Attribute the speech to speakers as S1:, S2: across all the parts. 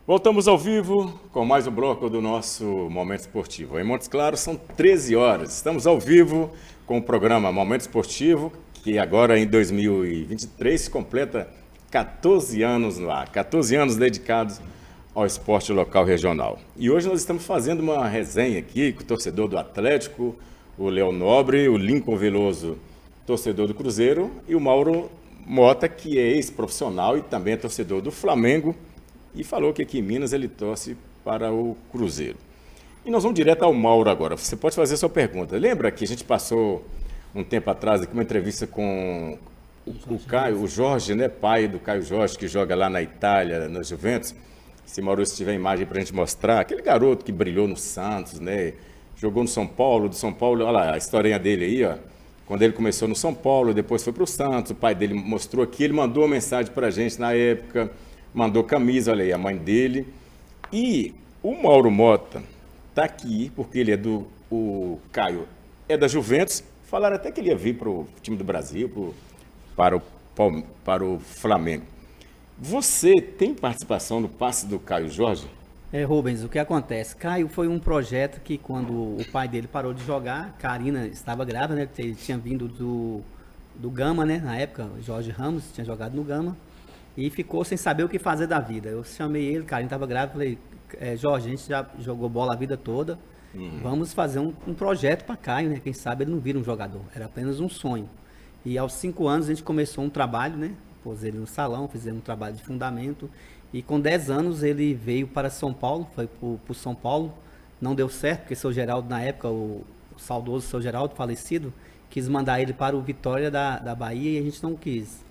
S1: Voltamos ao vivo com mais um bloco do nosso Momento Esportivo. Em Montes Claros são 13 horas. Estamos ao vivo com o programa Momento Esportivo, que agora em 2023 se completa 14 anos lá. 14 anos dedicados ao esporte local regional. E hoje nós estamos fazendo uma resenha aqui com o torcedor do Atlético, o Léo Nobre, o Lincoln Veloso, torcedor do Cruzeiro, e o Mauro Mota, que é ex-profissional e também é torcedor do Flamengo, e falou que aqui em Minas ele torce para o Cruzeiro. E nós vamos direto ao Mauro agora. Você pode fazer a sua pergunta. Lembra que a gente passou um tempo atrás aqui uma entrevista com o Caio, o Jorge, né, pai do Caio Jorge, que joga lá na Itália, na Juventus. Se Maurício tiver imagem para a gente mostrar, aquele garoto que brilhou no Santos, né, jogou no São Paulo, do São Paulo, olha lá a historinha dele aí, ó. Quando ele começou no São Paulo, depois foi para o Santos, o pai dele mostrou aqui, ele mandou uma mensagem para a gente na época, mandou camisa, olha aí, a mãe dele. E o Mauro Mota está aqui, porque ele é o Caio é da Juventus, falaram até que ele ia vir para o time do Brasil, para o Flamengo. Você tem participação no passe do Caio Jorge?
S2: Rubens, o que acontece? Caio foi um projeto que quando o pai dele parou de jogar, Karina estava grávida, né? Ele tinha vindo do Gama, né? Na época, Jorge Ramos tinha jogado no Gama e ficou sem saber o que fazer da vida. Eu chamei ele, Karina estava grávida, falei, Jorge, a gente já jogou bola a vida toda, vamos fazer um projeto para Caio, né? Quem sabe ele não vira um jogador, era apenas um sonho. E aos 5 anos a gente começou um trabalho, né? Pôs ele no salão, fizemos um trabalho de fundamento. E com 10 anos ele veio para São Paulo, foi para o São Paulo. Não deu certo, porque o seu Geraldo, na época, o saudoso seu Geraldo, falecido, quis mandar ele para o Vitória da Bahia e a gente não quis.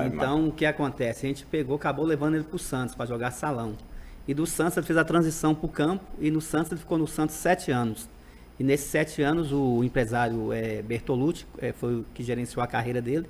S2: Então, o que acontece? A gente acabou levando ele para o Santos, para jogar salão. E do Santos ele fez a transição para o campo, e no Santos ele ficou no Santos 7 anos. E nesses 7 anos o empresário Bertolucci foi o que gerenciou a carreira dele.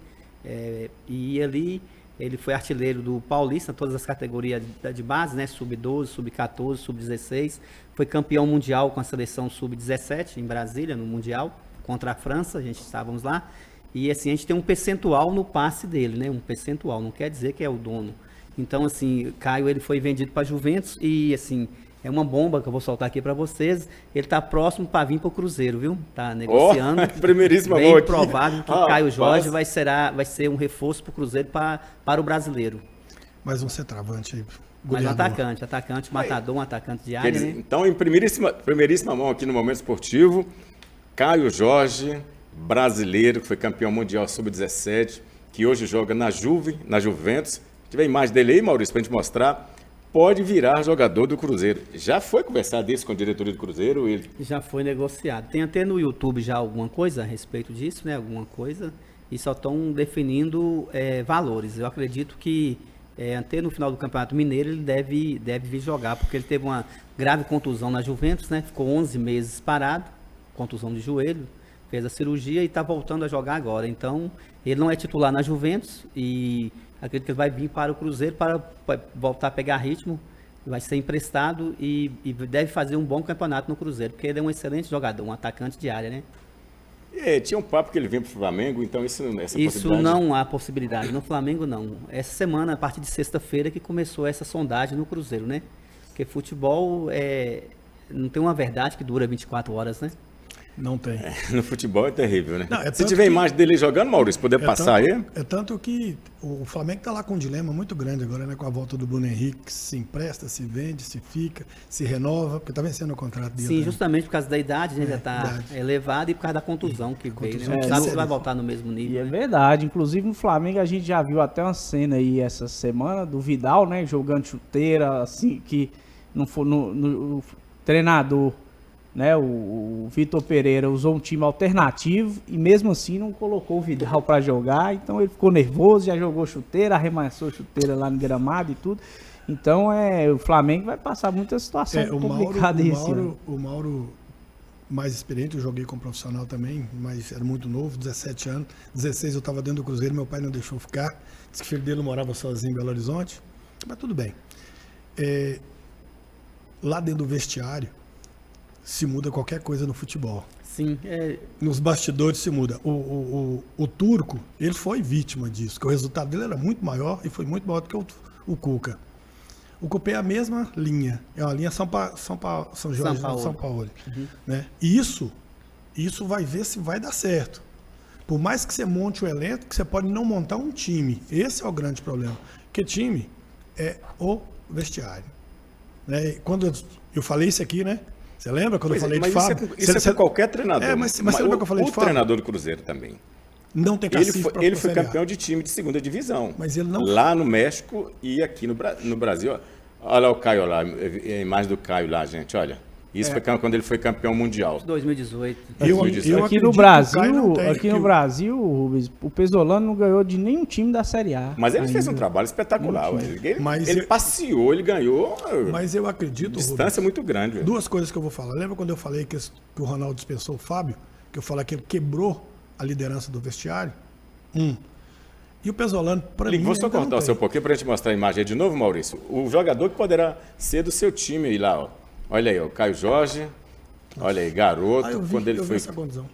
S2: E ali ele foi artilheiro do Paulista, todas as categorias de base, né? Sub-12, Sub-14, Sub-16. Foi campeão mundial com a seleção Sub-17 em Brasília, no Mundial, contra a França, a gente estávamos lá. E assim, a gente tem um percentual no passe dele, né? Um percentual, não quer dizer que é o dono. Então, assim, Caio ele foi vendido para a Juventus e, assim, é uma bomba que eu vou soltar aqui para vocês. Ele está próximo para vir para o Cruzeiro, viu? Está negociando.
S1: Primeiríssima
S2: bem
S1: mão aqui.
S2: provável que o Caio Jorge vai ser um reforço para o Cruzeiro para o brasileiro.
S3: Mais um centroavante aí.
S2: Mais um atacante, matador, um atacante de área, né?
S1: Então, em primeiríssima mão aqui no Momento Esportivo, Caio Jorge, brasileiro, que foi campeão mundial sub-17, que hoje joga na Juventus. Se tiver imagem dele aí, Maurício, para a gente mostrar, pode virar jogador do Cruzeiro. Já foi conversado isso com a diretoria do Cruzeiro?
S2: Já foi negociado. Tem até no YouTube já alguma coisa a respeito disso, né? Alguma coisa. E só estão definindo valores. Eu acredito que até no final do Campeonato Mineiro ele deve vir jogar, porque ele teve uma grave contusão na Juventus, né? Ficou 11 meses parado, contusão de joelho, fez a cirurgia e está voltando a jogar agora. Então, ele não é titular na Juventus e acredito que ele vai vir para o Cruzeiro para voltar a pegar ritmo, vai ser emprestado e deve fazer um bom campeonato no Cruzeiro, porque ele é um excelente jogador, um atacante de área, né?
S1: Tinha um papo que ele vinha para o Flamengo, então essa
S2: Isso não há possibilidade, no Flamengo não. Essa semana, a partir de sexta-feira, que começou essa sondagem no Cruzeiro, né? Porque futebol não tem uma verdade que dura 24 horas, né?
S3: Não tem.
S1: No futebol é terrível, né? Não, se tiver imagem dele jogando, Maurício, poder passar aí?
S3: É tanto que o Flamengo está lá com um dilema muito grande agora, né? Com a volta do Bruno Henrique, se empresta, se vende, se fica, se renova, porque está vencendo o contrato dele.
S2: Sim, justamente por causa da idade, né? Já está elevado e por causa da contusão que veio, né? Não sabe se vai voltar no mesmo nível.
S4: E é verdade, inclusive no Flamengo a gente já viu até uma cena aí essa semana do Vidal, né? Jogando chuteira, assim, que não foi no treinador. Né, o Vitor Pereira usou um time alternativo e mesmo assim não colocou o Vidal para jogar, então ele ficou nervoso, já jogou chuteira, arremessou chuteira lá no gramado e tudo. Então o Flamengo vai passar muita situação complicada esse ano.
S3: O Mauro, mais experiente, eu joguei como profissional também, mas era muito novo, 17 anos. 16 eu estava dentro do Cruzeiro, meu pai não deixou ficar, disse que o filho dele morava sozinho em Belo Horizonte, mas tudo bem. Lá dentro do vestiário, se muda qualquer coisa no futebol.
S2: Sim.
S3: Nos bastidores se muda. O Turco, ele foi vítima disso, porque o resultado dele era muito maior e foi muito maior do que o Cuca. O Copé é a mesma linha. É uma linha São Jorge, São Paulo. Né? E isso vai ver se vai dar certo. Por mais que você monte o elenco, que você pode não montar um time. Esse é o grande problema. Porque time é o vestiário. Né? Quando eu falei isso aqui, né? Você lembra quando eu falei de Fábio?
S1: Isso é com qualquer treinador.
S3: Mas você lembra que eu falei de Fábio?
S1: O treinador do Cruzeiro também.
S3: Não tem cacife para
S1: Ele foi campeão de time de segunda divisão.
S3: Mas ele não...
S1: Lá no México e aqui no Brasil. Olha o Caio lá, a imagem do Caio lá, gente, olha. Isso foi quando ele foi campeão mundial.
S2: 2018.
S4: Aqui no Brasil, Rubens, o Pesolano não ganhou de nenhum time da Série A.
S1: Mas ele fez um trabalho espetacular. Ele passeou, ele ganhou.
S3: Mas eu acredito,
S1: distância
S3: Rubens,
S1: muito grande.
S3: Duas coisas que eu vou falar. Lembra quando eu falei que o Ronaldo dispensou o Fábio? Que eu falei que ele quebrou a liderança do vestiário? E o Pesolano, para mim...
S1: Vou só cortar o seu pouquinho para a gente mostrar a imagem aí de novo, Maurício. O jogador que poderá ser do seu time aí lá, ó. Olha aí, o Caio Jorge. Olha aí, garoto. Quando ele foi...
S3: essa condição.
S1: O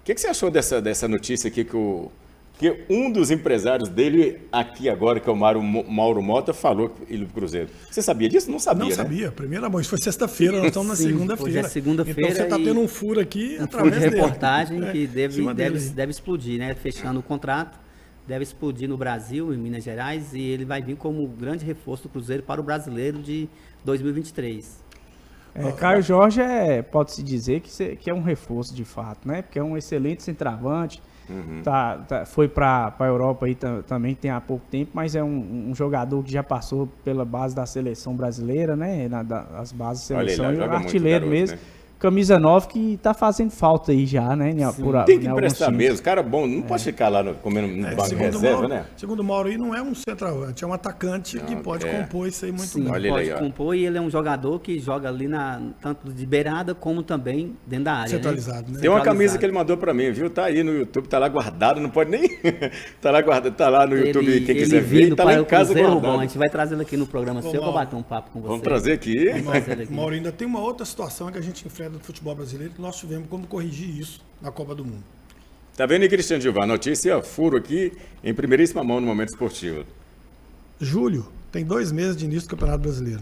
S1: que você achou dessa notícia aqui que um dos empresários dele aqui agora, que é o Mauro Mota, falou ele do Cruzeiro? Você sabia disso? Não sabia,
S3: Não sabia. Primeira vez, foi sexta-feira, nós estamos na segunda-feira.
S2: Hoje é segunda-feira.
S3: Então você está tendo um furo aqui
S2: através de reportagem que deve explodir, né? Fechando o contrato, deve explodir no Brasil, em Minas Gerais, e ele vai vir como grande reforço do Cruzeiro para o Brasileiro de 2023.
S4: Caio Jorge pode-se dizer que é um reforço de fato, né? Porque é um excelente centroavante. Foi para a Europa aí também tem há pouco tempo, mas é um jogador que já passou pela base da seleção brasileira, né? As bases da seleção.
S1: Olha,
S4: e um artilheiro mesmo. Né? Camisa 9 que tá fazendo falta aí já, né?
S1: Tem que emprestar mesmo. Cara bom, não pode ficar lá comendo no banco de reserva, né?
S3: Segundo o Mauro, não é um centroavante, é um atacante que pode compor isso aí muito bem.
S2: Sim, pode compor e ele é um jogador que joga ali tanto de beirada como também dentro da área.
S3: Centralizado, né?
S1: Tem uma camisa que ele mandou pra mim, viu? Tá aí no YouTube, tá lá guardado, não pode nem... tá lá guardado, tá lá no YouTube, quem quiser ver, tá lá em casa guardado.
S2: Bom, a gente vai trazer ele aqui no programa seu pra bater um papo com você.
S1: Vamos trazer aqui.
S3: Mauro, ainda tem uma outra situação que a gente enfrenta no futebol brasileiro que nós tivemos como corrigir isso na Copa do Mundo.
S1: Tá vendo aí, Cristiano Gilvar? Notícia furo aqui em primeiríssima mão no Momento Esportivo.
S3: Julho tem 2 meses de início do Campeonato Brasileiro.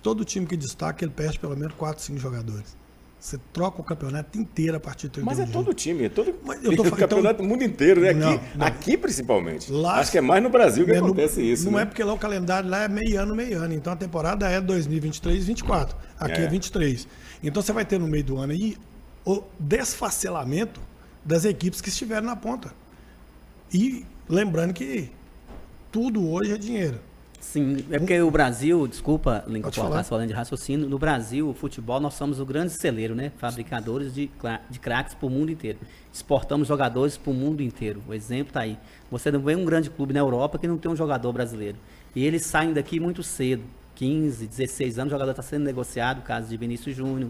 S3: Todo time que destaca, ele perde pelo menos 4, 5 jogadores. Você troca o campeonato inteiro a partir do 31
S1: Mas é todo time, é todo
S3: o
S1: campeonato do mundo inteiro, né? Aqui principalmente.
S3: Lá,
S1: acho que é mais no Brasil que acontece isso.
S3: Não
S1: né?
S3: é porque lá o calendário lá é meio ano. Então a temporada é 2023 e 2024. Aqui é 23. Então você vai ter no meio do ano aí o desfacelamento das equipes que estiveram na ponta. E lembrando que tudo hoje é dinheiro.
S2: Sim, é porque o Brasil, desculpa, Lincoln, cortar sua linha de raciocínio, no Brasil, o futebol, nós somos o grande celeiro, né? Fabricadores de craques para o mundo inteiro. Exportamos jogadores para o mundo inteiro. O exemplo está aí. Você não vê um grande clube na Europa que não tem um jogador brasileiro. E eles saem daqui muito cedo. 15, 16 anos, o jogador está sendo negociado, o caso de Vinícius Júnior,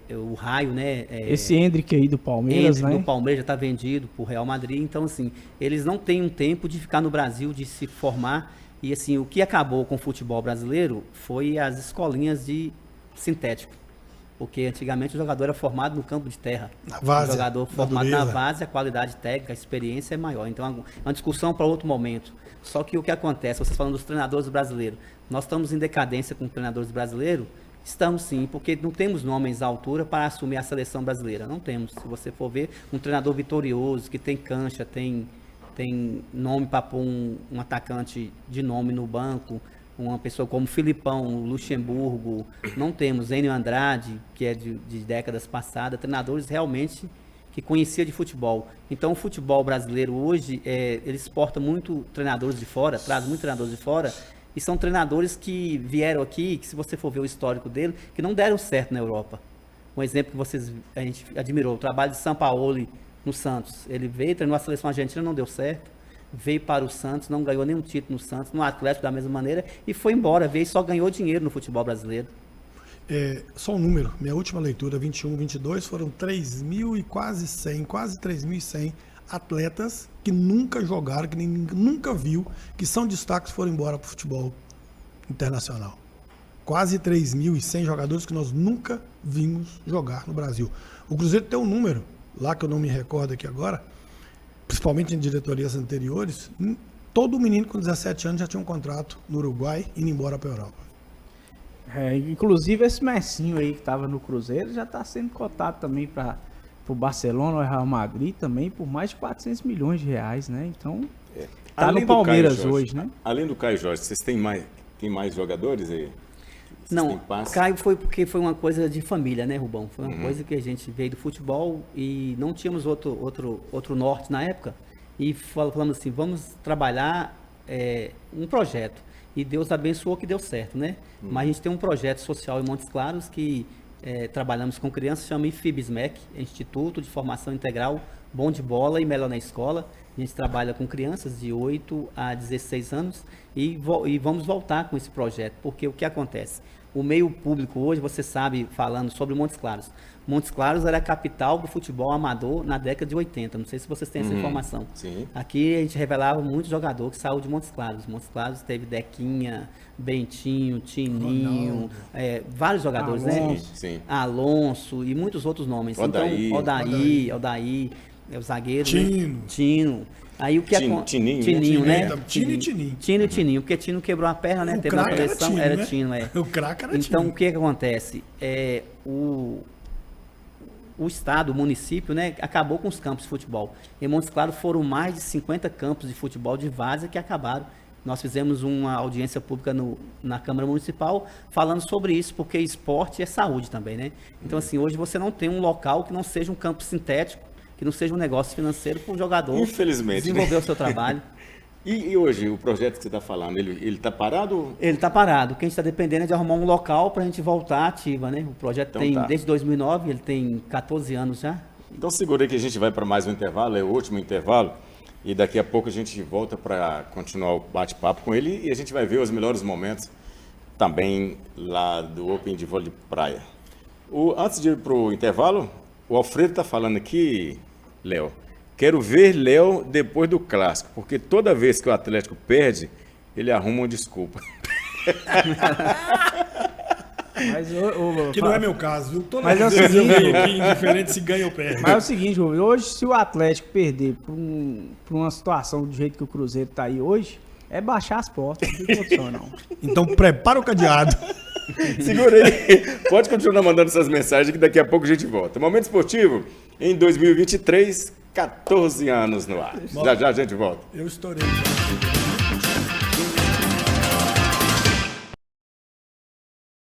S2: o Raio, né?
S4: Esse Hendrick aí do Palmeiras,
S2: né?
S4: do
S2: Palmeiras já está vendido para o Real Madrid. Então, assim, eles não têm um tempo de ficar no Brasil, de se formar. E, assim, o que acabou com o futebol brasileiro foi as escolinhas de sintético. Porque antigamente o jogador era formado no campo de terra.
S3: Na várzea,
S2: o jogador formado na várzea, a qualidade técnica, a experiência é maior. Então, é uma discussão para outro momento. Só que o que acontece, vocês falando dos treinadores brasileiros, nós estamos em decadência com os treinadores brasileiros? Estamos sim, porque não temos nomes à altura para assumir a seleção brasileira. Não temos. Se você for ver, um treinador vitorioso, que tem cancha, tem nome para pôr um atacante de nome no banco, uma pessoa como Filipão, Luxemburgo, não temos Enio Andrade, que é de décadas passadas, treinadores realmente que conhecia de futebol. Então o futebol brasileiro hoje, ele exporta muito treinadores de fora, traz muitos treinadores de fora, e são treinadores que vieram aqui, que se você for ver o histórico dele, que não deram certo na Europa. Um exemplo que a gente admirou, o trabalho de Sampaoli no Santos. Ele veio, treinou a seleção argentina, não deu certo. Veio para o Santos, não ganhou nenhum título no Santos, no Atlético da mesma maneira, e foi embora, veio e só ganhou dinheiro no futebol brasileiro.
S3: Só um número, minha última leitura, 21, 22, foram 3.000 e quase 3.100 atletas que nunca jogaram, que ninguém nunca viu, que são destaques, foram embora para o futebol internacional. Quase 3.100 jogadores que nós nunca vimos jogar no Brasil. O Cruzeiro tem um número, lá que eu não me recordo aqui agora, principalmente em diretorias anteriores, todo menino com 17 anos já tinha um contrato no Uruguai indo embora para a Europa.
S4: Inclusive esse Messinho aí que tava no Cruzeiro já tá sendo cotado também para o Barcelona, o Real Madrid também por mais de 400 milhões de reais, né? Então, tá
S1: Além
S4: no
S1: do
S4: Palmeiras
S1: Caio Jorge,
S4: hoje, né?
S1: Além do Caio Jorge, vocês têm mais jogadores aí? Vocês
S2: Não,
S1: têm passe?
S2: Caio foi porque foi uma coisa de família, né, Rubão? Foi uma coisa que a gente veio do futebol e não tínhamos outro norte na época. E falamos assim, vamos trabalhar um projeto. E Deus abençoou que deu certo, né? Mas a gente tem um projeto social em Montes Claros que trabalhamos com crianças, chama IFIBSMEC, Instituto de Formação Integral Bom de Bola e Melhor na Escola. A gente trabalha com crianças de 8 a 16 anos e vamos voltar com esse projeto, porque o que acontece? O meio público hoje, você sabe, falando sobre Montes Claros. Montes Claros era a capital do futebol amador na década de 80. Não sei se vocês têm essa informação.
S1: Sim.
S2: Aqui a gente revelava muito jogador que saiu de Montes Claros. Montes Claros teve Dequinha, Bentinho, Tininho, vários jogadores, né?
S4: Alonso.
S1: Sim.
S2: Alonso e muitos outros nomes.
S1: Odaí.
S2: Então, Odaí, o zagueiro.
S3: Tino.
S2: Né? Tino. Aí o que
S1: Tininho,
S2: né?
S3: Tino e Tininho.
S2: Tino e Tininho, porque Tino quebrou a perna, né?
S3: O
S2: Teve uma
S3: craque era
S2: lesão,
S3: Tino,
S2: era
S3: né?
S2: Tino,
S3: O craque era
S2: Então,
S3: Tino.
S2: o que acontece? O estado, o município, né, acabou com os campos de futebol. Em Montes Claros foram mais de 50 campos de futebol de várzea que acabaram. Nós fizemos uma audiência pública na Câmara Municipal falando sobre isso, porque esporte é saúde também, né? Então, assim, hoje você não tem um local que não seja um campo sintético, que não seja um negócio financeiro para o jogador
S1: Infelizmente,
S2: desenvolver o seu trabalho.
S1: E hoje, o projeto que você está falando, ele está parado?
S2: Ele está parado. O que a gente está dependendo é de arrumar um local para a gente voltar ativa, né? O projeto
S1: Então
S2: tem
S1: tá.
S2: desde 2009, ele tem 14 anos já.
S1: Então segura aí que a gente vai para mais um intervalo, é o último intervalo, e daqui a pouco a gente volta para continuar o bate-papo com ele e a gente vai ver os melhores momentos também lá do Open de vôlei de praia. Antes de ir para o intervalo, o Alfredo está falando aqui, Léo, quero ver Léo depois do clássico, porque toda vez que o Atlético perde, ele arruma uma desculpa.
S4: Mas,
S3: Que não é meu caso, viu? Toda
S4: Mas é o
S3: vez eu
S4: seguinte,
S3: venho aqui, indiferente se ganha ou perde.
S4: Mas é o seguinte, Rubens, hoje se o Atlético perder por uma situação do jeito que o Cruzeiro tá aí hoje, é baixar as portas, não tem condição não.
S3: Então prepara o cadeado.
S1: Segura aí. Pode continuar mandando essas mensagens que daqui a pouco a gente volta. Momento Esportivo, em 2023, 14 anos no ar. Já já a gente volta.
S3: Eu estourei.